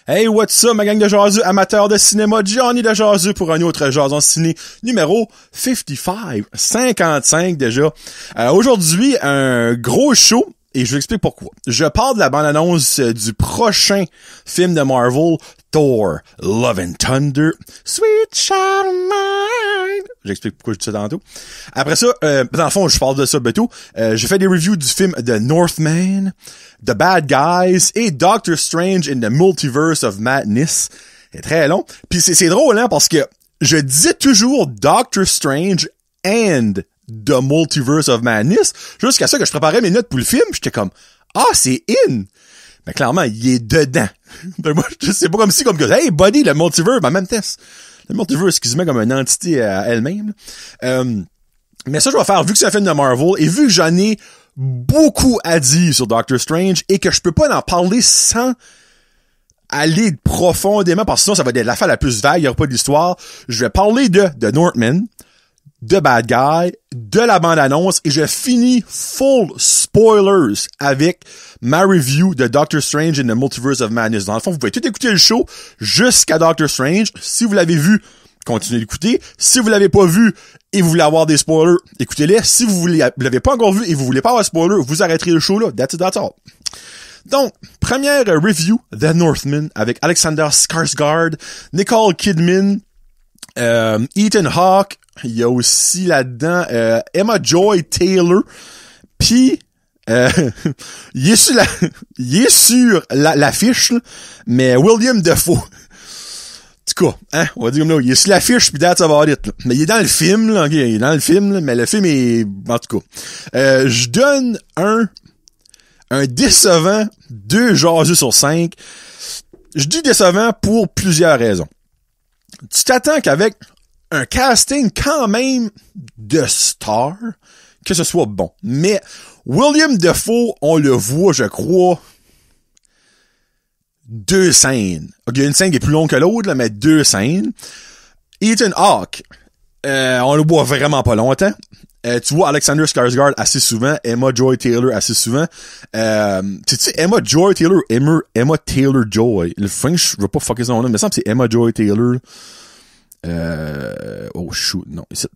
Hey, what's up, ma gang de jaseux amateurs de cinéma, Johnny de jaseux pour un autre jason ciné numéro 55 déjà. Aujourd'hui, un gros show, et je vous explique pourquoi. Je parle de la bande-annonce du prochain film de Marvel, Thor, Love and Thunder, Sweet Child of Mine. J'explique pourquoi je dis ça tantôt. Après ça, dans le fond, je parle de ça bientôt. J'ai fait des reviews du film The Northman, The Bad Guys et Doctor Strange in the Multiverse of Madness. C'est très long. Puis c'est drôle, hein, parce que je disais toujours Doctor Strange and The Multiverse of Madness jusqu'à ça que je préparais mes notes pour le film. J'étais comme, c'est in. Mais clairement, il est dedans. Moi, c'est pas comme que, hey, buddy, le multiverse, même test. Le multiverse qui se met comme une entité à elle-même. Mais ça, je vais faire, vu que c'est un film de Marvel, et vu que j'en ai beaucoup à dire sur Doctor Strange, et que je peux pas en parler sans aller profondément, parce que sinon, ça va être l'affaire la plus vague, il y aura pas d'histoire. Je vais parler de The Northman, de Bad Guy, de la bande-annonce, et je finis full spoilers avec ma review de Doctor Strange in the Multiverse of Madness. Dans le fond, vous pouvez tout écouter le show jusqu'à Doctor Strange. Si vous l'avez vu, continuez d'écouter. Si vous l'avez pas vu et vous voulez avoir des spoilers, écoutez-les. Si vous l'avez pas encore vu et vous voulez pas avoir de spoilers, vous arrêterez le show là. That's it, that's all. Donc, première review, The Northman, avec Alexander Skarsgård, Nicole Kidman, Ethan Hawke, il y a aussi là-dedans Emma Joy Taylor, puis il est sur l'affiche, mais William Dafoe. En tout cas, hein, on va dire comme là, il est sur l'affiche, puis that's about it. Là. Mais il est dans le film, là, okay, il est dans le film, là, mais le film est... En tout cas, je donne un décevant 2 jaseux sur 5. Je dis décevant pour plusieurs raisons. Tu t'attends qu'avec un casting quand même de star, que ce soit bon. Mais William Dafoe, on le voit, je crois, 2 scènes. Okay, il y a une scène qui est plus longue que l'autre, là, mais 2 scènes. Ethan Hawke, on le voit vraiment pas longtemps. Tu vois Alexander Skarsgård assez souvent, Emma Joy Taylor assez souvent. Tu sais, Emma Joy Taylor, Emma Taylor Joy. Le French, je veux pas fucker son nom, mais il me semble que c'est Emma Joy Taylor. Oh shoot, non, c'est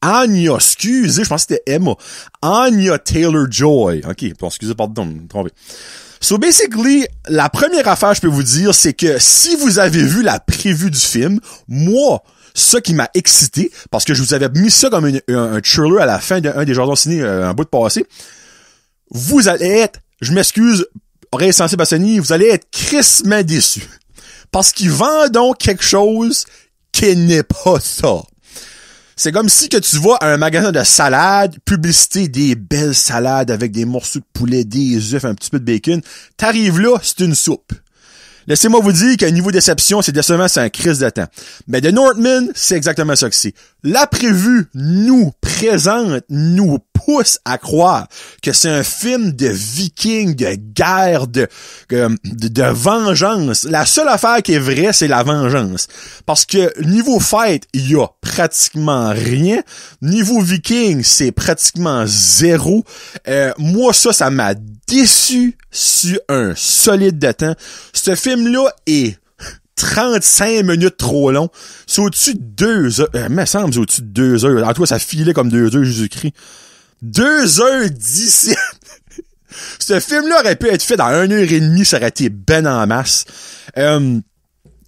Anya, excusez, je pense que c'était Emma. Anya Taylor-Joy. Ok, bon, excusez, pardon, je me trompé. So basically, la première affaire je peux vous dire, c'est que si vous avez vu la prévue du film, moi, ça qui m'a excité, parce que je vous avais mis ça comme un trailer à la fin d'un des jasons ciné un bout de passé, vous allez être, je m'excuse, oreille sensible à Sony, vous allez être crissement déçus. Parce qu'il vend donc quelque chose qui n'est pas ça. C'est comme si que tu vas à un magasin de salade, publicité des belles salades avec des morceaux de poulet, des œufs, un petit peu de bacon. T'arrives là, c'est une soupe. Laissez-moi vous dire qu'à niveau déception, c'est décevant, c'est un crise de temps. Mais The Northman, c'est exactement ça que c'est. La prévue nous présente, nous pousse à croire que c'est un film de vikings, de guerre, de vengeance. La seule affaire qui est vraie, c'est la vengeance. Parce que niveau fight, il y a pratiquement rien. Niveau viking, c'est pratiquement zéro. Moi, ça m'a déçu sur un solide de temps. Ce film-là est 35 minutes trop long. C'est au-dessus de 2 heures. Il me semble que c'est au-dessus de 2 heures. En tout cas, ça filait comme 2 heures, Jésus-Christ. 2h17. Ce film-là aurait pu être fait dans 1h30, ça aurait été ben en masse. Là,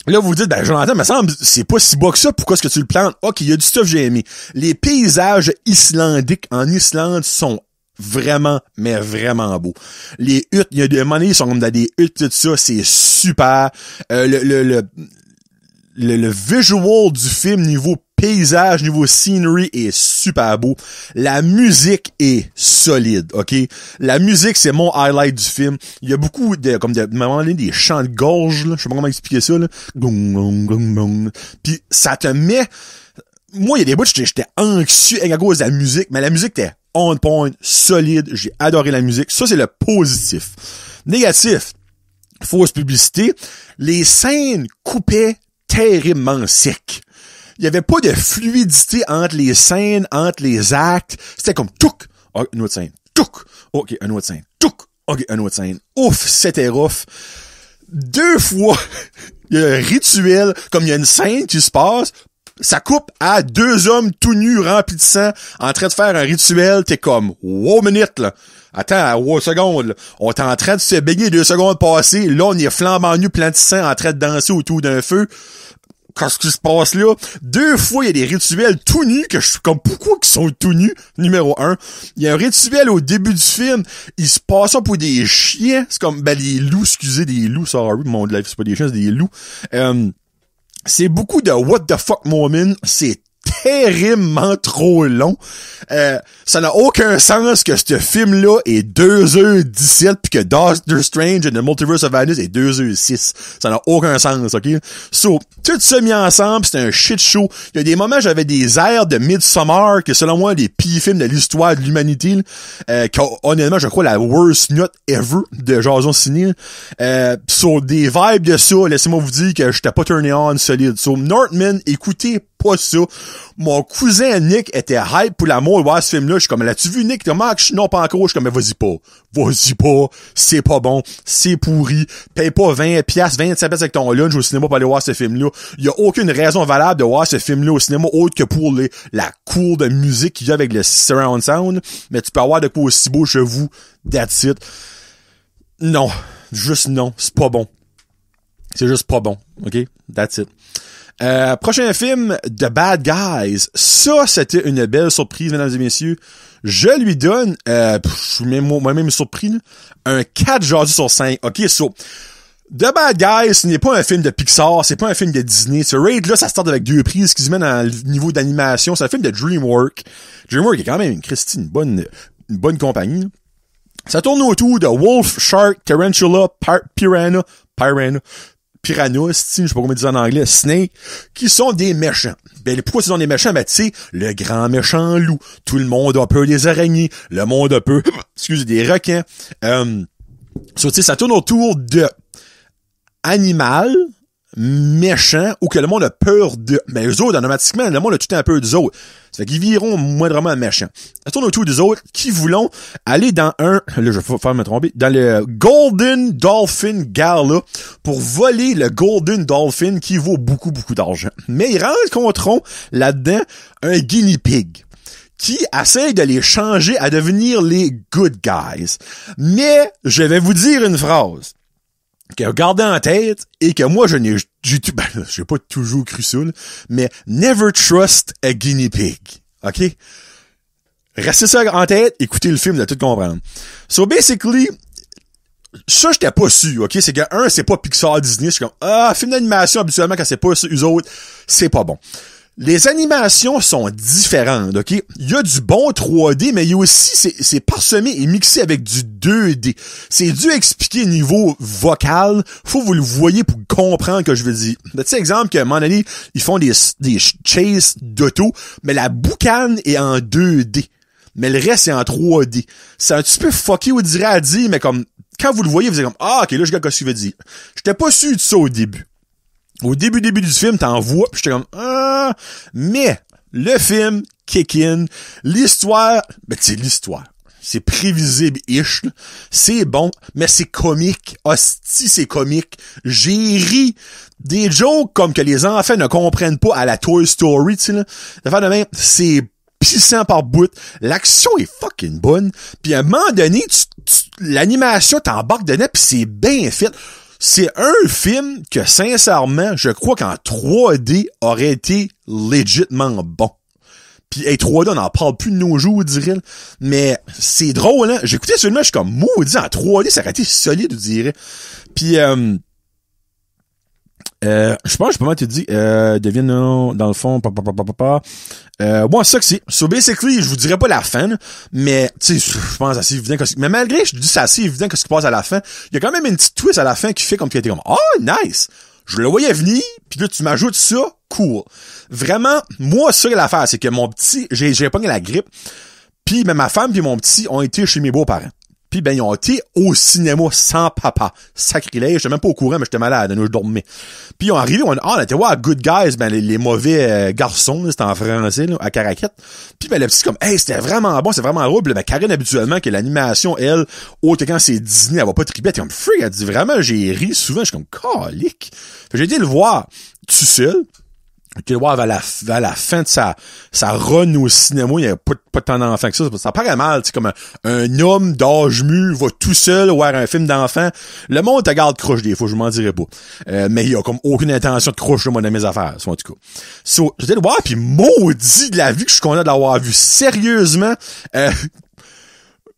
vous vous dites, Jonathan, me semble, c'est pas si bas que ça, pourquoi est-ce que tu le plantes? Ok, il y a du stuff que j'ai aimé. Les paysages islandiques en Islande sont vraiment, mais vraiment beaux. Les huttes, il y a des monnaies, ils sont comme dans des huttes, tout ça, c'est super. Le visual du film, niveau paysage, niveau scenery est super beau. La musique est solide, ok? La musique, c'est mon highlight du film. Il y a beaucoup de, comme de, moment donné, des chants de gorge, là. Je sais pas comment expliquer ça, là. Puis ça te met, moi, il y a des bouts, j'étais anxieux à cause de la musique, mais la musique était on point, solide. J'ai adoré la musique. Ça, c'est le positif. Négatif, fausse publicité. Les scènes coupaient terriblement sec. Il y avait pas de fluidité entre les scènes, entre les actes. C'était comme touc. Oh, une autre scène. Touc. OK, une autre scène. Touc. OK, une autre scène. Ouf, c'était rough. 2 fois, il y a un rituel, comme il y a une scène qui se passe, ça coupe à 2 hommes tout nus, remplis de sang, en train de faire un rituel. T'es comme, wow, minute, là. Attends, wow, seconde, là. On est en train de se baigner 2 secondes passées. Là, on est flambant nu, plein de sang, en train de danser autour d'un feu. Qu'est-ce qui se passe là? 2 fois, il y a des rituels tout nus que je suis comme, pourquoi qu'ils sont tout nus? Numéro 1. Il y a un rituel au début du film. Ils se passent pour des chiens. C'est comme, les loups, excusez, des loups, sorry, mon life, c'est pas des chiens, c'est des loups. C'est beaucoup de what the fuck moment. C'est terriblement trop long. Ça n'a aucun sens que ce film-là est 2h17 puis que Doctor Strange and the Multiverse of Madness est 2h06. Ça n'a aucun sens, ok? So, tout ça mis ensemble, c'est un shit show. Il y a des moments où j'avais des airs de Midsommar, que selon moi, les pires films de l'histoire de l'humanité, honnêtement, je crois la worst note ever de Jason Ciné. So, des vibes de ça, laissez-moi vous dire que j'étais pas turné on solide. So, Northman, écoutez pas ça. Mon cousin Nick était hype pour l'amour de voir ce film-là. Je suis comme, l'as-tu vu, Nick? Non, pas encore. Je suis comme, mais vas-y pas. Vas-y pas. C'est pas bon. C'est pourri. Paye pas 20$, 25$ avec ton lunch au cinéma pour aller voir ce film-là. Il y a aucune raison valable de voir ce film-là au cinéma autre que pour la cour de musique qu'il y a avec le surround sound. Mais tu peux avoir de quoi aussi beau chez vous. That's it. Non. Juste non. C'est pas bon. C'est juste pas bon. OK? That's it. Prochain film, The Bad Guys. Ça, c'était une belle surprise, mesdames et messieurs. Je lui donne, je suis moi-même surpris, là, un 4 jasus sur 5. OK, so, The Bad Guys, ce n'est pas un film de Pixar, c'est pas un film de Disney. Ce raid-là, ça start avec 2 prises qui se met dans le niveau d'animation. C'est un film de DreamWorks. DreamWorks est quand même, Christy, une bonne compagnie. Ça tourne autour de Wolf, Shark, Tarantula, Piranha, je sais pas comment dire en anglais, Snake, qui sont des méchants. Pourquoi ils sont des méchants? Tu sais, le grand méchant loup. Tout le monde a peur des araignées. Le monde a peur, des requins. Tu sais, ça tourne autour de animal, méchants, ou que le monde a peur de. Mais eux autres, automatiquement, le monde a tout un peu d'eux autres. Ça fait qu'ils viront moindrement méchants. Ça tourne autour des autres qui voulons aller dans là, je vais faire me tromper, dans le Golden Dolphin Gala pour voler le Golden Dolphin qui vaut beaucoup, beaucoup d'argent. Mais ils rencontreront là-dedans un guinea pig qui essaie de les changer à devenir les good guys. Mais, je vais vous dire une phrase que gardez en tête et que moi j'ai pas toujours cru ça, là, mais never trust a guinea pig. OK? Restez ça en tête, écoutez le film, de tout comprendre. So basically, ça j'étais pas sûr, OK? C'est que c'est pas Pixar Disney, je suis comme film d'animation habituellement quand c'est pas eux autres, c'est pas bon. Les animations sont différentes, OK? Il y a du bon 3D, mais il y a aussi, c'est parsemé et mixé avec du 2D. C'est dû expliquer niveau vocal. Faut que vous le voyez pour comprendre que je veux dire. Tu sais, exemple, qu'à un moment donné, ils font des chases d'auto, mais la boucane est en 2D. Mais le reste est en 3D. C'est un petit peu fucké, on dirait à dire, mais comme, quand vous le voyez, vous êtes comme, OK, là, je regarde ce que tu veux dire. J'étais pas sûr de ça au début. Au début du film, t'en vois, pis j'étais comme, mais, le film, kick in, l'histoire, c'est l'histoire. C'est prévisible-ish, là. C'est bon, mais c'est comique. Hostie, c'est comique. J'ai ri des jokes comme que les enfants ne comprennent pas à la Toy Story, tu sais, là. De même, c'est pissant par bout. L'action est fucking bonne. Puis à un moment donné, l'animation t'embarque dedans, pis c'est bien fait. C'est un film que, sincèrement, je crois qu'en 3D aurait été légitimement bon. Puis, 3D, on n'en parle plus de nos jours, je dirais. Mais c'est drôle, hein. J'écoutais ce film-là, je suis comme maudit, en 3D, ça aurait été solide, je dirais. Puis, je pense, je peux pas te dire, devine, dans le fond, moi, ça que c'est. So, basically, je vous dirais pas la fin, là, mais, tu sais, je pense assez évident mais malgré que je dis c'est assez évident que ce qui passe à la fin, il y a quand même une petite twist à la fin qui fait comme qu'il était comme, nice! Je le voyais venir, puis là, tu m'ajoutes ça, cool. Vraiment, moi, ça, l'affaire, c'est que mon petit, j'ai pogné la grippe, puis ma femme puis mon petit ont été chez mes beaux-parents. Puis ben, ils ont été au cinéma sans papa. Sacrilège, j'étais même pas au courant, mais j'étais malade, je dormais. Puis ils ont arrivé, on était voir Good Guys, ben les mauvais garçons, là, c'était en français, là, à Caraquette. Puis ben le petit comme, hey, c'était vraiment bon, c'est vraiment drôle. Puis ben Karine, habituellement, que l'animation, elle, autre quand c'est Disney, elle va pas triper, elle est comme freak, elle dit vraiment, j'ai ri souvent, je suis comme, calique. Fait que j'ai été le voir tout seul. Tu le vois vers la fin de sa run au cinéma, il y a pas tant d'enfants que ça. Ça paraît mal, c'est comme un homme d'âge mûr va tout seul voir un film d'enfant. Le monde te garde croche des fois, je m'en dirais pas. Mais il y a comme aucune intention de crocher moi dans mes affaires, en tout cas. So, j'étais le voir, puis maudit de la vie que je suis content de l'avoir vu. Sérieusement,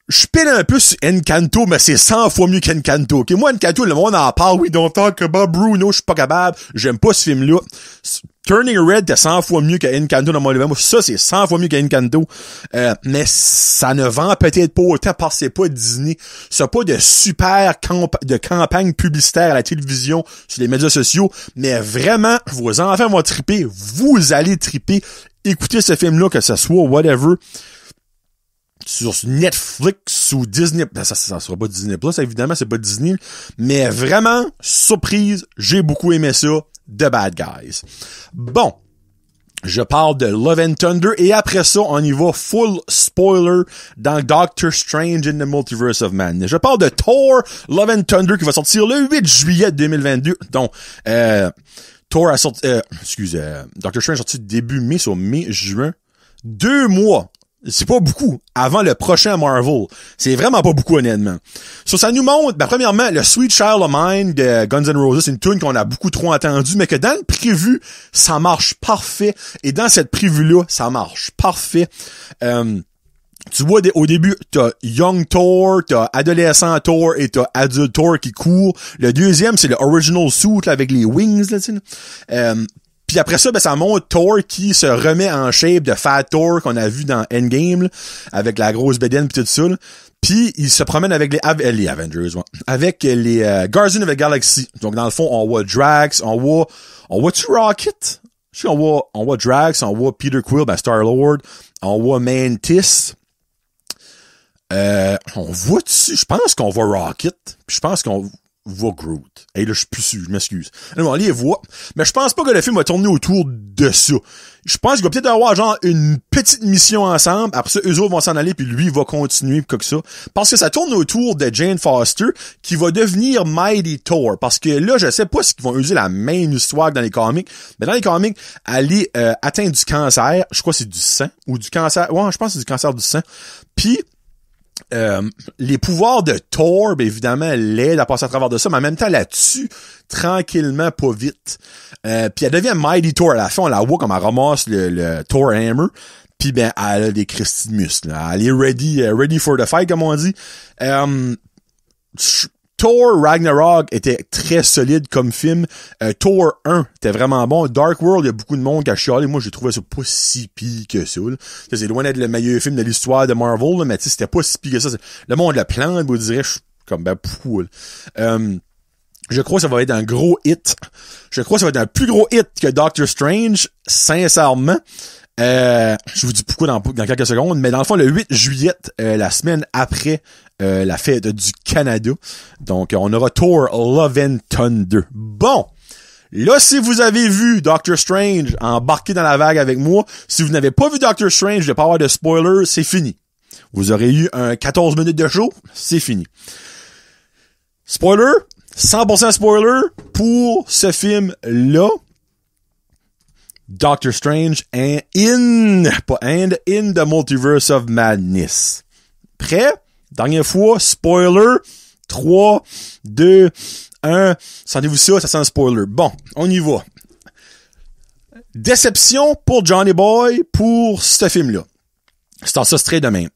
je pile un peu sur Encanto, mais c'est 100 fois mieux qu'Encanto. Okay? Moi, Encanto, le monde en parle. Oui, don't talk about Bruno, je suis pas capable. J'aime pas ce film-là. Turning Red, t'es 100 fois mieux qu'Encanto dans mon livre. Moi, ça, c'est 100 fois mieux qu'Encanto. Mais ça ne vend peut-être pas autant parce que c'est pas Disney. C'est pas de super campagne publicitaire à la télévision, sur les médias sociaux. Mais vraiment, vos enfants vont triper. Vous allez triper. Écoutez ce film-là, que ce soit whatever. Sur Netflix ou Disney, ben ça sera pas Disney Plus, évidemment, c'est pas Disney, mais vraiment, surprise, j'ai beaucoup aimé ça, The Bad Guys. Bon, je parle de Love and Thunder, et après ça, on y va full spoiler dans Doctor Strange in the Multiverse of Madness. Je parle de Thor, Love and Thunder, qui va sortir le 8 juillet 2022, donc, Thor a sorti, Doctor Strange a sorti début mai, sur mai-juin, 2 mois. C'est pas beaucoup. Avant le prochain Marvel. C'est vraiment pas beaucoup, honnêtement. Ça nous montre, ben, premièrement, le Sweet Child of Mine de Guns N' Roses, c'est une tune qu'on a beaucoup trop entendue, mais que dans le prévu, ça marche parfait. Et dans cette prévue-là, ça marche parfait. Tu vois, au début, t'as Young Thor, t'as Adolescent Thor et t'as Adult Thor qui court. Le deuxième, c'est le Original Suit, là, avec les wings, là, tu sais. Puis après ça, ben, ça montre Thor qui se remet en shape de Fat Thor qu'on a vu dans Endgame, là, avec la grosse bédaine pis tout ça, là. Puis il se promène avec les Avengers, ouais, avec les Guardians of the Galaxy. Donc dans le fond, on voit Drax, on voit-tu Rocket? Je sais on voit Drax, on voit Peter Quill, ben Star-Lord, on voit Mantis. On voit-tu? Je pense qu'on voit Rocket, puis je pense qu'on voit Groot. Hey, là, je suis plus sûr, je m'excuse. On les voit. Mais je pense pas que le film va tourner autour de ça. Je pense qu'il va peut-être avoir, genre, une petite mission ensemble. Après ça, eux autres vont s'en aller, puis lui, il va continuer, comme ça. Parce que ça tourne autour de Jane Foster, qui va devenir Mighty Thor. Parce que là, je sais pas s'ils vont user la même histoire que dans les comics. Mais dans les comics, elle est atteinte du cancer. Je crois que c'est du sang. Ou du cancer. Ouais, je pense que c'est du cancer du sang. Puis, les pouvoirs de Thor, ben évidemment, elle l'aide à passer à travers de ça, mais en même temps, elle la tue tranquillement, pas vite. Puis elle devient Mighty Thor. À la fin, on la voit comme elle ramasse le Thor Hammer. Puis ben, elle a des cristis de muscles. Là. Elle est ready for the fight, comme on dit. Thor Ragnarok était très solide comme film. Thor 1 était vraiment bon. Dark World, il y a beaucoup de monde qui a chialé. Moi, j'ai trouvé ça pas si pire que ça. Là. C'est loin d'être le meilleur film de l'histoire de Marvel, là, mais c'était pas si pire que ça. Le monde le plante, vous direz, je suis comme ben poule. Je crois que ça va être un gros hit. Je crois que ça va être un plus gros hit que Doctor Strange, sincèrement. Je vous dis pourquoi dans quelques secondes, mais dans le fond, le 8 juillet, la semaine après la fête du Canada. Donc, on aura Thor Love and Thunder. Bon, là, si vous avez vu Doctor Strange, embarqué dans la vague avec moi, si vous n'avez pas vu Doctor Strange, je vais pas avoir de spoiler, c'est fini. Vous aurez eu un 14 minutes de show, c'est fini. Spoiler, 100% spoiler pour ce film-là. Doctor Strange in the Multiverse of Madness. Prêt? Dernière fois, spoiler. 3, 2, 1. Sentez-vous ça sent un spoiler. Bon, on y va. Déception pour Johnny Boy pour ce film-là. C'est en ça straight de même.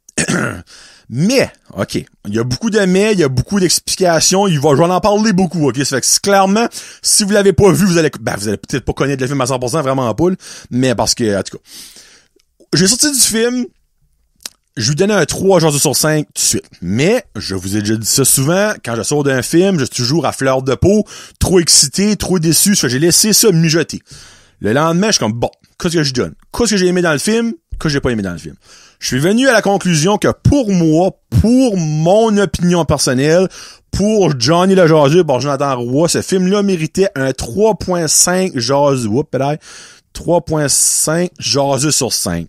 Mais, ok, il y a beaucoup de mais, il y a beaucoup d'explications, je vais en parler beaucoup, ok, ça fait que clairement, si vous l'avez pas vu, vous allez peut-être pas connaître le film à 100%, vraiment pas, mais parce que, en tout cas, j'ai sorti du film, je lui donnais un 3 genre sur 5 tout de suite. Mais, je vous ai déjà dit ça souvent, quand je sors d'un film, je suis toujours à fleur de peau, trop excité, trop déçu, ça fait que j'ai laissé ça mijoter. Le lendemain, je suis comme, bon, qu'est-ce que je donne? Qu'est-ce que j'ai aimé dans le film? que j'ai pas aimé dans le film. Je suis venu à la conclusion que pour moi, pour mon opinion personnelle, pour Johnny le jaseux, par Jonathan Roy, ce film-là méritait un 3.5 jaseux. Oups, peut-être. 3.5 jaseux sur 5.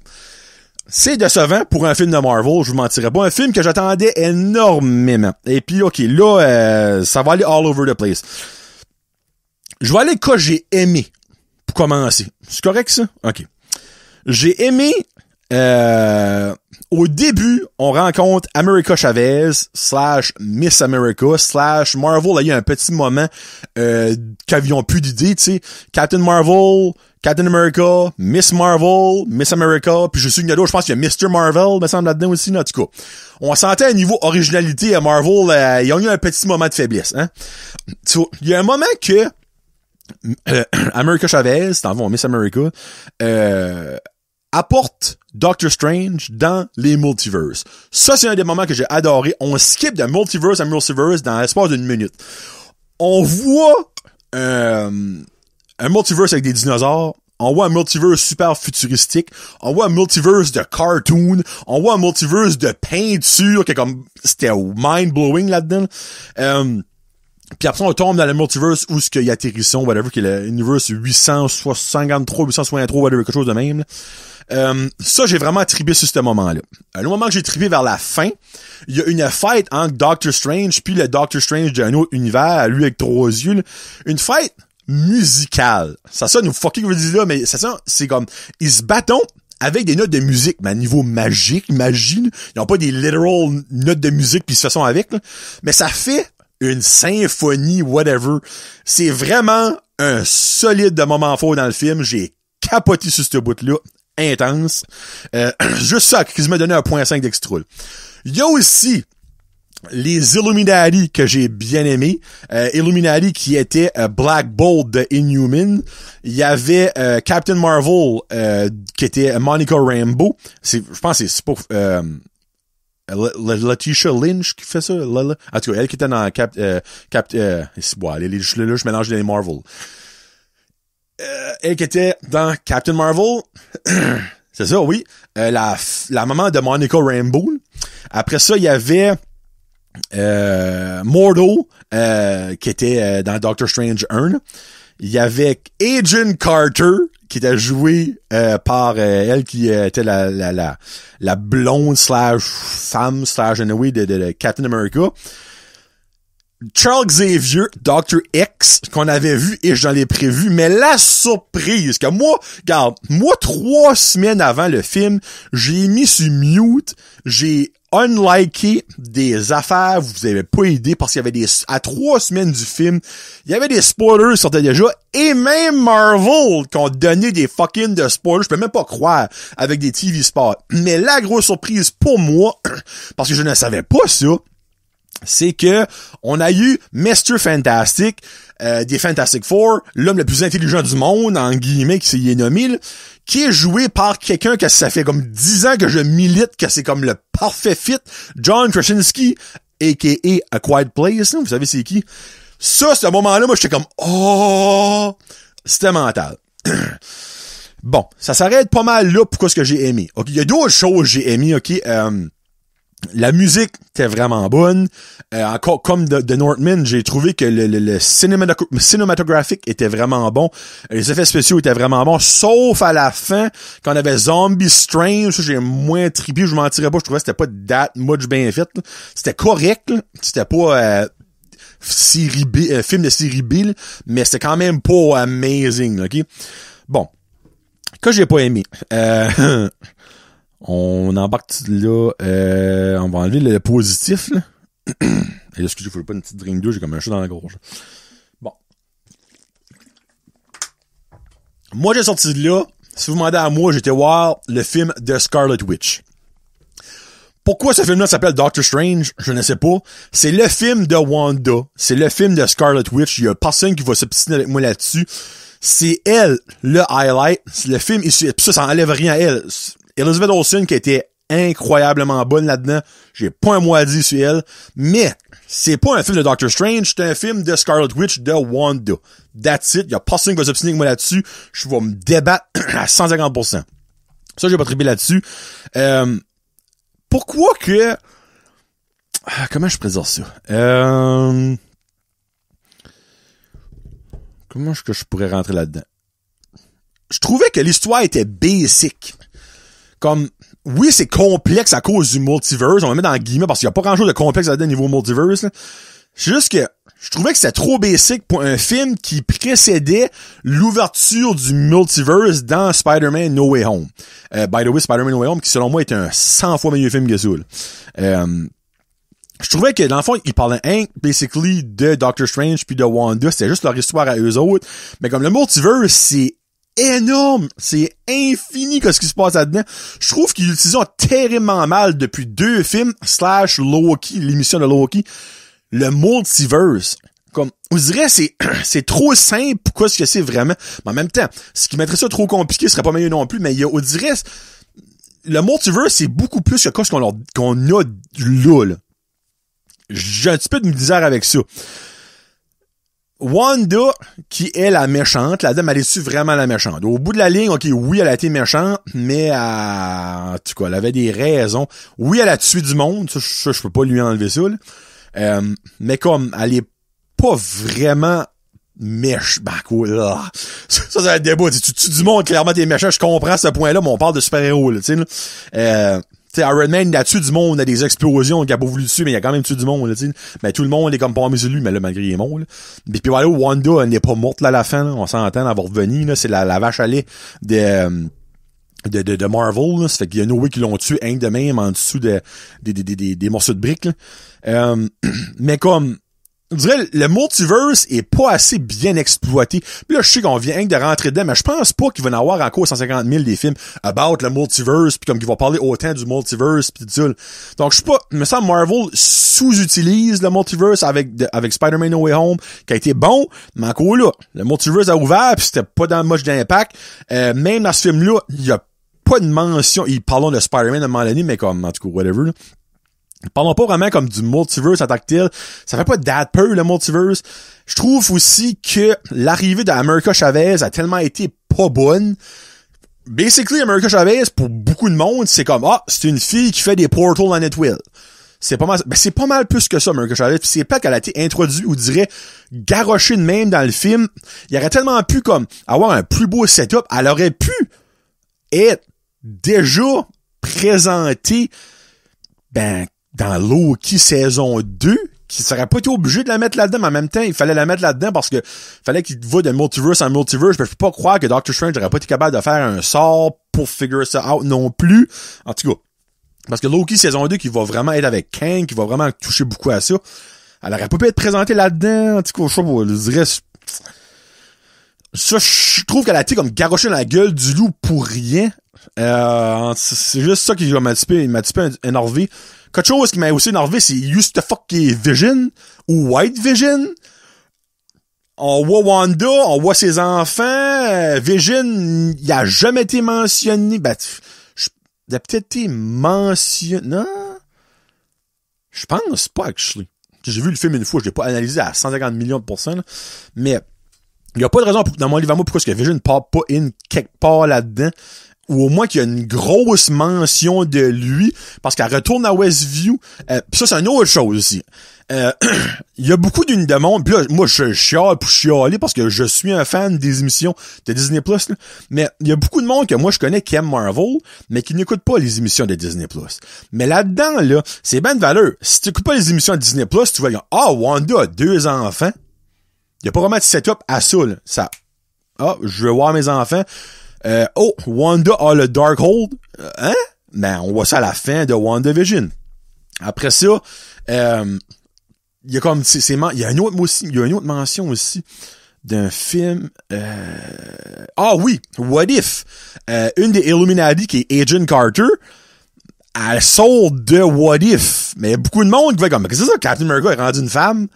C'est décevant pour un film de Marvel, je vous mentirais pas. Un film que j'attendais énormément. Et puis, ok, là, ça va aller all over the place. Je vais aller que j'ai aimé, pour commencer. C'est correct, ça? Ok. J'ai aimé, au début, on rencontre America Chavez / Miss America / Marvel a eu un petit moment qu'avions plus d'idées, tu sais. Captain Marvel, Captain America, Miss Marvel, Miss America, puis je suis je pense qu'il y a Mr. Marvel, me semble là-dedans aussi, en tout cas. On sentait à niveau originalité à Marvel, ils ont eu un petit moment de faiblesse, hein. Il y a un moment que America Chavez, dans le fond, Miss America, apporte Doctor Strange dans les multiverses. Ça, c'est un des moments que j'ai adoré. On skip de multiverse à multiverse dans l'espace d'une minute. On voit un multiverse avec des dinosaures. On voit un multiverse super futuristique. On voit un multiverse de cartoon. On voit un multiverse de peinture qui est comme, c'était mind-blowing là-dedans. Puis après, on tombe dans le multiverse où ce qu'il y a atterrisson, whatever, qui est l'univers 853, 863, whatever, quelque chose de même. Ça, j'ai vraiment trippé sur ce moment-là. Le moment que j'ai trippé vers la fin, il y a une fête entre Doctor Strange puis le Doctor Strange d'un autre univers, lui avec 3 yeux, là. Une fête musicale. Ça sonne fucking ridicule là, mais ça sonne, c'est comme, ils se battent avec des notes de musique, mais à niveau magique, magie, là. Ils n'ont pas des literal notes de musique puis ils se font avec, là. Mais ça fait une symphonie, whatever. C'est vraiment un solide de moment fort dans le film. J'ai capoté sur ce bout-là. Intense. Juste ça, qui m'a donné un 0.5 d'extra. Il y a aussi les Illuminati que j'ai bien aimé. Illuminati qui était Black Bolt de Inhuman. Il y avait Captain Marvel qui était Monica Rambeau. Je pense que c'est pour Letitia Lynch qui fait ça. En tout cas, elle qui était dans là, je mélange les Marvel. Elle qui était dans Captain Marvel. C'est ça, oui. La maman de Monica Rambeau. Après ça, il y avait Mordo qui était dans Doctor Strange 1. Il y avait Agent Carter qui était joué par elle qui était la blonde / femme / anyway de Captain America. Charles Xavier, Dr. X, qu'on avait vu et j'en ai prévu, mais la surprise que moi, regarde, 3 semaines avant le film, j'ai mis sur mute, j'ai unliké des affaires, vous avez pas idée, parce qu'il y avait à 3 semaines du film, il y avait des spoilers qui sortaient déjà, et même Marvel qui ont donné des fucking de spoilers, je peux même pas croire, avec des TV spots. Mais la grosse surprise pour moi, parce que je ne savais pas ça, c'est que on a eu Mr. Fantastic, des Fantastic Four, l'homme le plus intelligent du monde, en guillemets, qui s'est nommé, là, qui est joué par quelqu'un que ça fait comme 10 ans que je milite, que c'est comme le parfait fit, John Krasinski, a.k.a. A Quiet Place, là, vous savez c'est qui? Ça, ce moment-là, moi, j'étais comme, oh, c'était mental. Bon, ça s'arrête pas mal là pour ce que j'ai aimé. Ok, il y a d'autres choses que j'ai aimé, ok, la musique était vraiment bonne. Encore comme de Northman, j'ai trouvé que le cinématographique était vraiment bon. Les effets spéciaux étaient vraiment bons, sauf à la fin, quand on avait Zombie Strange, ça, j'ai moins trippé, je m'en tirais pas, je trouvais que c'était pas that much bien fait. Là. C'était correct, là. C'était pas série B, film de série B, là, mais c'était quand même pas amazing, ok? Bon. Que j'ai pas aimé. On embarque là, on va enlever le positif, là. Et là, excusez, faut pas une petite drink d'eau, j'ai comme un chat dans la gorge. Bon. Moi, j'ai sorti de là, si vous demandez à moi, j'étais voir le film de Scarlet Witch. Pourquoi ce film-là s'appelle Doctor Strange? Je ne sais pas. C'est le film de Wanda. C'est le film de Scarlet Witch. Il y a personne qui va s'obstiner avec moi là-dessus. C'est elle, le highlight. Le film, ça enlève rien à elle. Elizabeth Olsen qui était incroyablement bonne là-dedans. J'ai pas un mot à dire sur elle. Mais, c'est pas un film de Doctor Strange, c'est un film de Scarlet Witch de Wanda. That's it. Il y a personne qui va s'obstiner avec moi là-dessus. Je vais me débattre à 150%. Ça, j'ai pas trippé là-dessus. Pourquoi que... comment je présente ça? Comment est-ce que je pourrais rentrer là-dedans? Je trouvais que l'histoire était basic. Comme, oui, c'est complexe à cause du multiverse. On va mettre dans guillemets parce qu'il y a pas grand-chose de complexe là-dedans au niveau multiverse. Là. C'est juste que je trouvais que c'était trop basic pour un film qui précédait l'ouverture du multiverse dans Spider-Man No Way Home. By the way, Spider-Man No Way Home, qui selon moi est un 100 fois meilleur film que ça. Je trouvais que, dans le fond, ils parlaient basically de Doctor Strange puis de Wanda. C'était juste leur histoire à eux autres. Mais comme le multiverse, c'est énorme. C'est infini que ce qui se passe là-dedans. Je trouve qu'ils l'utilisent terriblement mal depuis 2 films / Loki, l'émission de Loki. Le multiverse. Comme, on dirait, c'est trop simple pour quoi ce que c'est vraiment. Mais en même temps, ce qui mettrait ça trop compliqué serait pas meilleur non plus, mais on dirait, le multiverse, c'est beaucoup plus que quoi ce qu'on a là. J'ai un petit peu de misère avec ça. Wanda, qui est la méchante, la dame, elle est-tu vraiment la méchante? Au bout de la ligne, ok, oui, elle a été méchante, mais en tout cas, elle avait des raisons. Oui, elle a tué du monde, ça je peux pas lui enlever ça, là. Mais comme, elle est pas vraiment ça c'est un débat. Tu tues du monde, clairement t'es méchant, je comprends ce point-là, mais on parle de super-héros, là, tu sais, là. T'sais, Iron Man, il a tué du monde, il a des explosions, il a pas voulu tuer, mais il a quand même tué du monde, là, t'sais. Mais tout le monde est comme pas mis sur lui, mais là, malgré il est mort, là. Puis voilà, Wanda, elle n'est pas morte, là, à la fin, là. On s'entend, elle va revenir, là. C'est la vache à lait de Marvel, là. Ça fait qu'il y a Noé qui l'ont tué, hein, de même, en dessous des morceaux de briques, là. Mais comme, on dirait, le multiverse est pas assez bien exploité. Puis là, je sais qu'on vient de rentrer dedans, mais je pense pas qu'il va y en avoir encore 150 000 des films about le multiverse, puis comme qu'il va parler autant du multiverse, pis tout ça. Donc, je sais pas, il me semble Marvel sous-utilise le multiverse avec Spider-Man No Way Home, qui a été bon, mais encore là, le multiverse a ouvert, pis c'était pas dans much d'impact. Même dans ce film-là, il y a pas de mention, parlons de Spider-Man à un moment donné, mais comme, en tout cas, whatever, là. Parlons pas vraiment comme du multiverse en tant que tel. Ça fait pas that peur, le multiverse. Je trouve aussi que l'arrivée d'America Chavez a tellement été pas bonne. Basically, America Chavez, pour beaucoup de monde, c'est comme, c'est une fille qui fait des portals dans Netwell. C'est pas mal, c'est pas mal plus que ça, America Chavez. Pis c'est pas qu'elle a été introduite, ou dirait, garochée de même dans le film. Il aurait tellement pu, comme, avoir un plus beau setup. Elle aurait pu être déjà présentée, dans Loki saison 2, qui serait pas été obligé de la mettre là-dedans, mais en même temps, il fallait la mettre là-dedans parce que fallait qu'il va de multiverse en multiverse. Je peux pas croire que Doctor Strange n'aurait pas été capable de faire un sort pour figure ça out non plus. En tout cas, parce que Loki saison 2, qui va vraiment être avec Kang, qui va vraiment toucher beaucoup à ça, elle aurait pas pu être présentée là-dedans. En tout cas, je dirais, ça, je trouve qu'elle a été comme garochée dans la gueule du loup pour rien. C'est juste ça qui m'a un petit peu énervé. Quelque chose qui m'a aussi énervé, c'est Used to Fuck Vision ou White Vision. On voit Wanda, on voit ses enfants. Vision, il a jamais été mentionné. Il a peut-être été mentionné. Non? Je pense pas, actually. J'ai vu le film une fois, je l'ai pas analysé à 150 millions de %, là. Mais il y a pas de raison dans mon livre à moi pourquoi est-ce que Vision ne part pas in quelque part là-dedans. Ou au moins qu'il y a une grosse mention de lui, parce qu'elle retourne à Westview. Pis ça, c'est une autre chose aussi. Il y a beaucoup de monde, pis là, moi, je chiale pour chialer, parce que je suis un fan des émissions de Disney+, là. Mais il y a beaucoup de monde que moi, je connais qui aime Marvel, mais qui n'écoute pas les émissions de Disney+. Mais là-dedans, là, c'est ben de valeur. Si tu écoutes pas les émissions de Disney+, tu vas dire, Wanda a 2 enfants. Il y a pas vraiment de setup à ça, là. Je veux voir mes enfants. Wanda a le Darkhold. On voit ça à la fin de WandaVision. Après ça, il y a comme, il y a une autre mention aussi d'un film, oui, What If? Une des Illuminati qui est Agent Carter, elle sort de What If. Mais il y a beaucoup de monde qui va comme, qu'est-ce que c'est ça? Captain America est rendu une femme?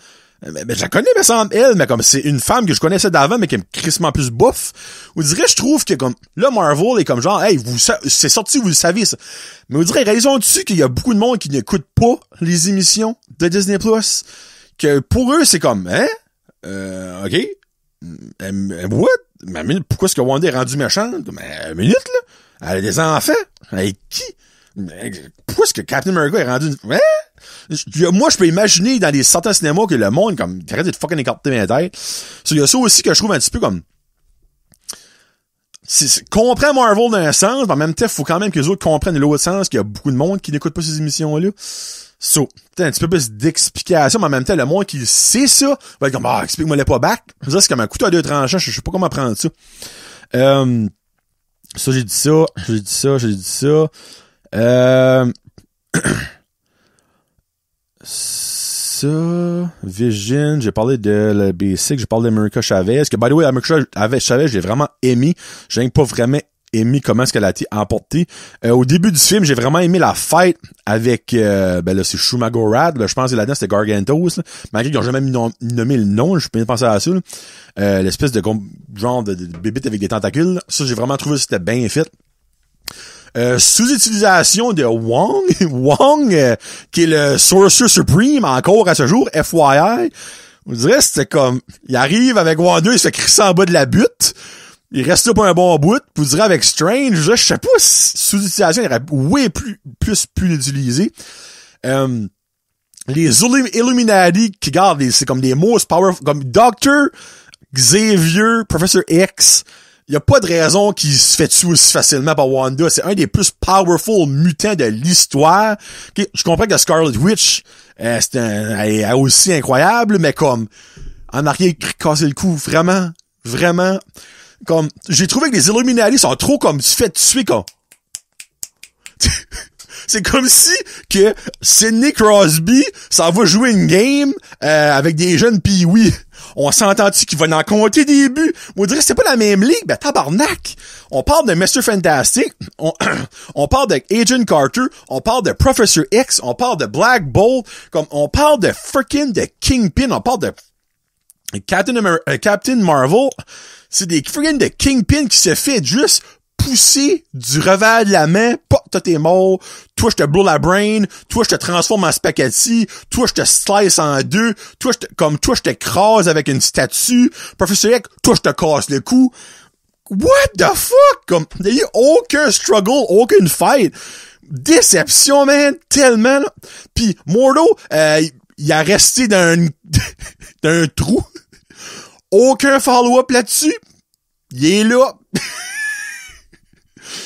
Mais je la connais, me semble, elle, mais comme c'est une femme que je connaissais d'avant, mais qui est crissement plus bouffe. On dirait, je trouve que comme, là, Marvel est comme genre, hey, c'est sorti, vous le savez, ça. Mais on dirait, réalisons-tu qu'il y a beaucoup de monde qui n'écoute pas les émissions de Disney+, que pour eux, c'est comme, ok, what? Mais pourquoi est-ce que Wanda est rendue méchante? Mais, une minute, là. Elle a des enfants? Avec qui? Pourquoi est-ce que Captain America est rendu... Moi, je peux imaginer dans des certains cinémas que le monde, comme, arrête de fucking écarter mes têtes. Il y a ça aussi que je trouve un petit peu comme... comprend Marvel d'un sens, mais en même temps, il faut quand même que les autres comprennent l'autre sens, qu'il y a beaucoup de monde qui n'écoute pas ces émissions-là. Peut-être un petit peu plus d'explication, mais en même temps, le monde qui sait ça, va être comme, explique-moi le pas back. Ça, c'est comme un couteau à deux tranchants, je sais pas comment prendre ça. Ça, j'ai dit ça. Ça, Vision, j'ai parlé de la Basic, j'ai parlé d'America Chavez, que by the way, America Chavez, j'ai vraiment aimé. J'ai pas vraiment aimé comment est-ce qu'elle a été emportée. Au début du film, j'ai vraiment aimé la fight avec, là, c'est Shumagorad, là, je pense que là-dedans, c'était Gargantos, là. Malgré qu'ils ont jamais nommé le nom, je peux bien penser à ça, là. L'espèce de genre de bébite avec des tentacules, là. Ça, j'ai vraiment trouvé que c'était bien fait. Sous-utilisation de Wong, qui est le Sorcerer Supreme encore à ce jour, FYI. On dirait c'était comme, il arrive avec Wanda, il se fait crisser en bas de la butte, il reste là pour un bon bout, puis vous direz avec Strange, je sais pas si sous-utilisation, il aurait way plus l'utiliser. Les Illuminati qui gardent, c'est comme des most powerful, comme Dr. Xavier, Professor X. Il y a pas de raison qu'il se fait tuer aussi facilement par Wanda. C'est un des plus powerful mutants de l'histoire. Okay, je comprends que Scarlet Witch, elle est aussi incroyable, mais comme, en arrière, casser le cou, vraiment, comme, j'ai trouvé que les Illuminati sont trop comme, tu fais tuer comme, c'est comme si que Sidney Crosby s'en va jouer une game avec des jeunes Pee-wee. On s'entend-tu qu'il va en compter des buts? On dirait que c'est pas la même ligue. Ben, tabarnak! On parle de Mr. Fantastic, on parle de Agent Carter, on parle de Professor X, on parle de Black Bolt, comme on parle de freaking de Kingpin, on parle de Captain Marvel. C'est des freaking de Kingpin qui se fait juste pousser du revers de la main, toi t'es mort, toi je te blow la brain, toi je te transforme en spaghetti, toi je te slice en deux, toi je t'écrase avec une statue, Professor X, toi je te casse le cou. What the fuck? Comme, il y a eu aucun struggle, aucune fight. Déception, man, tellement. Puis Mordo, il a resté dans un trou. Aucun follow-up là-dessus. Il est là.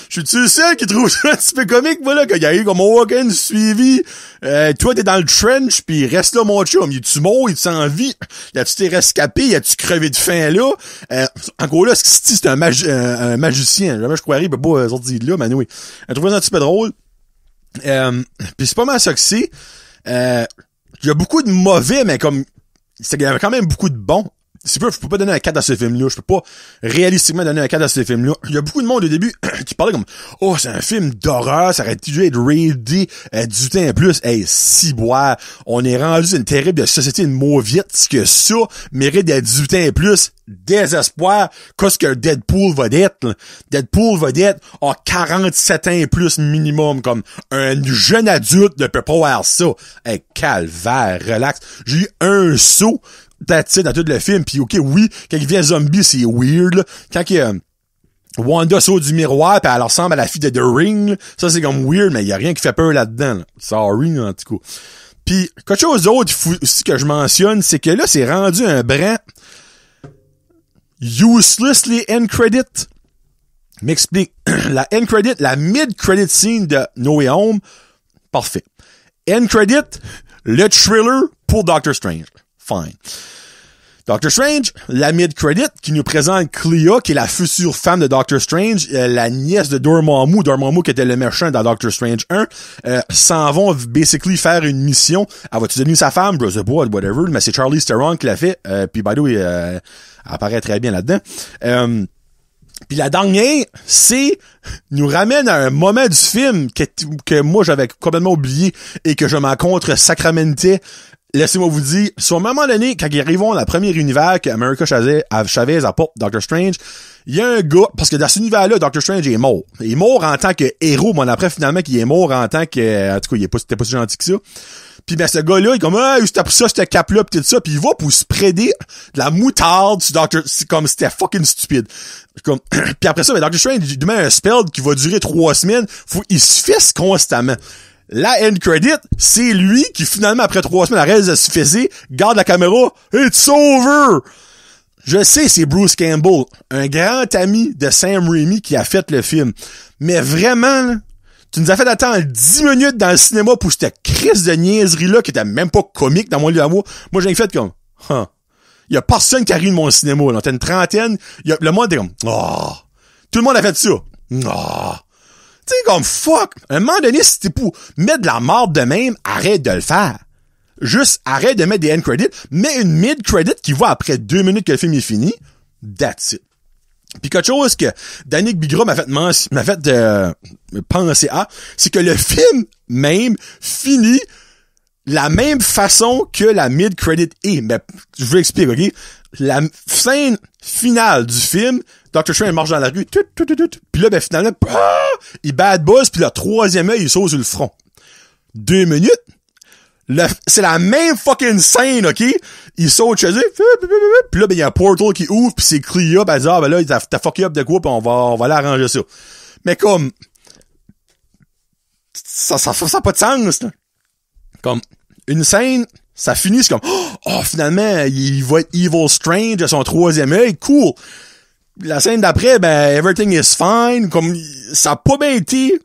Je suis le seul qui trouve ça un petit peu comique, voilà, qu'il y a eu comme aucun suivi. Toi, t'es dans le trench, pis reste là, mon chum. Es-tu mort? Es-tu en vie? As-tu t'es rescapé? As-tu crevé de faim, là? Encore là, c'est un magicien. Jamais je croirais, il peut pas sortir de là, mais oui. Je trouve ça un petit peu drôle. Pis c'est pas mal ça que c'est. Il y a beaucoup de mauvais, mais comme, il y avait quand même beaucoup de bons. Je peux pas donner un 4 à ce film-là. Je peux pas réalistiquement donner un 4 à ce film-là. Il y a beaucoup de monde au début qui parlait comme, oh, c'est un film d'horreur, ça aurait dû être rated 18 ans et plus. Hey, ciboire. On est rendu une terrible société de mauviettes que ça mérite d'être 18 ans et plus. Désespoir. Qu'est-ce que Deadpool va d'être, là? Deadpool va d'être, 47 ans et plus minimum. Comme, un jeune adulte ne peut pas voir ça. Hey, calvaire, relax. J'ai eu un saut that's it, dans tout le film, pis ok, oui, quand il vient zombie, c'est weird, là. Quand Wanda saute du miroir, pis elle ressemble à la fille de The Ring, là, ça c'est comme weird, mais y a rien qui fait peur là-dedans, là. Sorry, en tout cas. Pis, quelque chose d'autre aussi que je mentionne, c'est que là, c'est rendu un brin uselessly end credit. M'explique. La end credit, la mid-credit scene de No Way Home, parfait. End credit, le thriller pour Doctor Strange. Fine. Doctor Strange, la mid-credit, qui nous présente Clea, qui est la future femme de Doctor Strange, la nièce de Dormammu qui était le méchant dans Doctor Strange 1, s'en vont basically faire une mission. Elle va-tu devenir sa femme? Je sais pas, whatever, mais c'est Charlize Theron qui l'a fait, puis by the way, elle apparaît très bien là-dedans. Puis la dernière, c'est nous ramène à un moment du film que moi j'avais complètement oublié et que je m'en contre sacramentais. Laissez-moi vous dire, sur un moment donné, quand ils arrivent à la première univers que America Chavez apporte Doctor Strange, il y a un gars, parce que dans cet univers-là, Doctor Strange est mort. Il est mort en tant que héros, mais on apprend finalement qu'il est mort en tant que, en tout cas, c'était pas si gentil que ça. Puis ben ce gars-là, il est comme c'était pour ça, c'était cap-là, pis tout ça, puis il va pour spreader de la moutarde sur Doctor... C'est comme c'était fucking stupide. Comme puis après ça, ben, Doctor Strange il demande un spell qui va durer 3 semaines, il se fesse constamment. La end credit, c'est lui qui finalement après 3 semaines arrête de se fesser, garde la caméra, it's over! Je sais, c'est Bruce Campbell, un grand ami de Sam Raimi qui a fait le film. Mais vraiment, là, tu nous as fait attendre 10 minutes dans le cinéma pour cette crise de niaiserie-là qui était même pas comique dans mon livre à moi. Moi, j'ai fait comme, il y a personne qui arrive de mon cinéma, là. T'as une trentaine, le monde était comme, tout le monde a fait ça. Tu sais, comme, fuck. À un moment donné, si t'es pour mettre de la marde de même, arrête de le faire. Juste, arrête de mettre des end credits, mets une mid credit qui va après 2 minutes que le film est fini. That's it. Puis quelque chose que Danick Bigra m'a fait penser à, c'est que le film même finit la même façon que la mid credit est. Mais je vous explique, ok? La scène finale du film, Dr. Strange marche dans la rue, puis là, ben finalement, il bad buzz, puis le troisième œil, il saute sur le front. 2 minutes. C'est la même fucking scène, ok? Il saute chez eux, pis là, ben, il y a un portal qui ouvre, pis c'est crié up, elle dit, ben là, t'as fucké up de quoi, pis on va aller arranger ça. Mais comme, ça a pas de sens, là. Comme, une scène, ça finit, c'est comme, finalement, il va être Evil Strange à son troisième œil, cool. La scène d'après, ben, everything is fine, comme, ça a pas bien été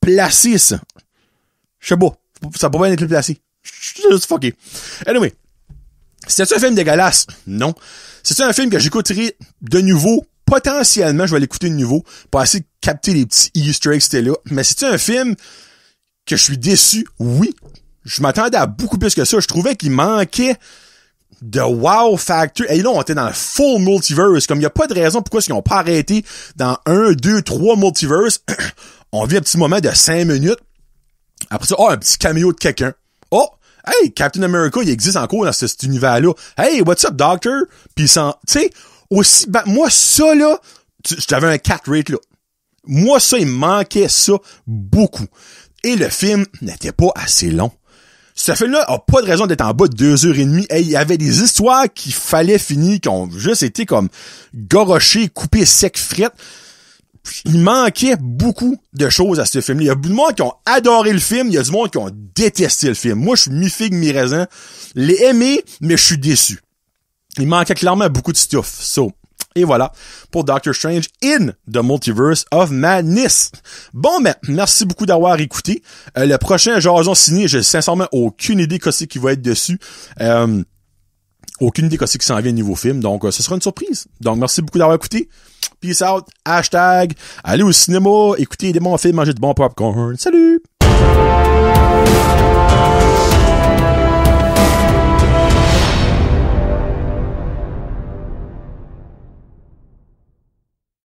placé, ça. Je sais pas. Ça peut pas bien être placé. Je suis juste fucké. Anyway. C'était-tu un film dégueulasse? Non. C'est-tu un film que j'écouterai de nouveau? Potentiellement, je vais l'écouter de nouveau pour essayer de capter les petits Easter eggs c'était là. Mais c'est-tu un film que je suis déçu? Oui. Je m'attendais à beaucoup plus que ça. Je trouvais qu'il manquait de wow factor. Et là, on était dans le full multiverse. Comme il n'y a pas de raison pourquoi ils n'ont pas arrêté dans 1, 2, 3 multiverse. On vit un petit moment de 5 minutes. Après ça, un petit cameo de quelqu'un. Hey, Captain America, il existe encore dans cet univers-là. Hey, what's up, Doctor? Pis tu sais, aussi, moi, ça, là, j'avais un 4 rate, là. Moi, ça, il me manquait ça beaucoup. Et le film n'était pas assez long. Ce film-là a pas de raison d'être en bas de 2h30. Hey, il y avait des histoires qu'il fallait finir, qui ont juste été comme gorochées, coupées sec, frettes. Il manquait beaucoup de choses à ce film-là. Il y a beaucoup de monde qui ont adoré le film, il y a du monde qui ont détesté le film. Moi, je suis mi-figue, mi-raisin. Je l'ai aimé, mais je suis déçu. Il manquait clairement beaucoup de stuff. Et voilà, pour Doctor Strange in the Multiverse of Madness. Bon, ben, merci beaucoup d'avoir écouté. Le prochain Jason Ciné, j'ai sincèrement aucune idée qu'est-ce qui va être dessus. Aucune idée qu'est-ce qui s'en vient niveau film. Donc, ce sera une surprise. Donc, merci beaucoup d'avoir écouté. Peace out. #. Allez au cinéma, écoutez des bons films, mangez de bons popcorn. Salut!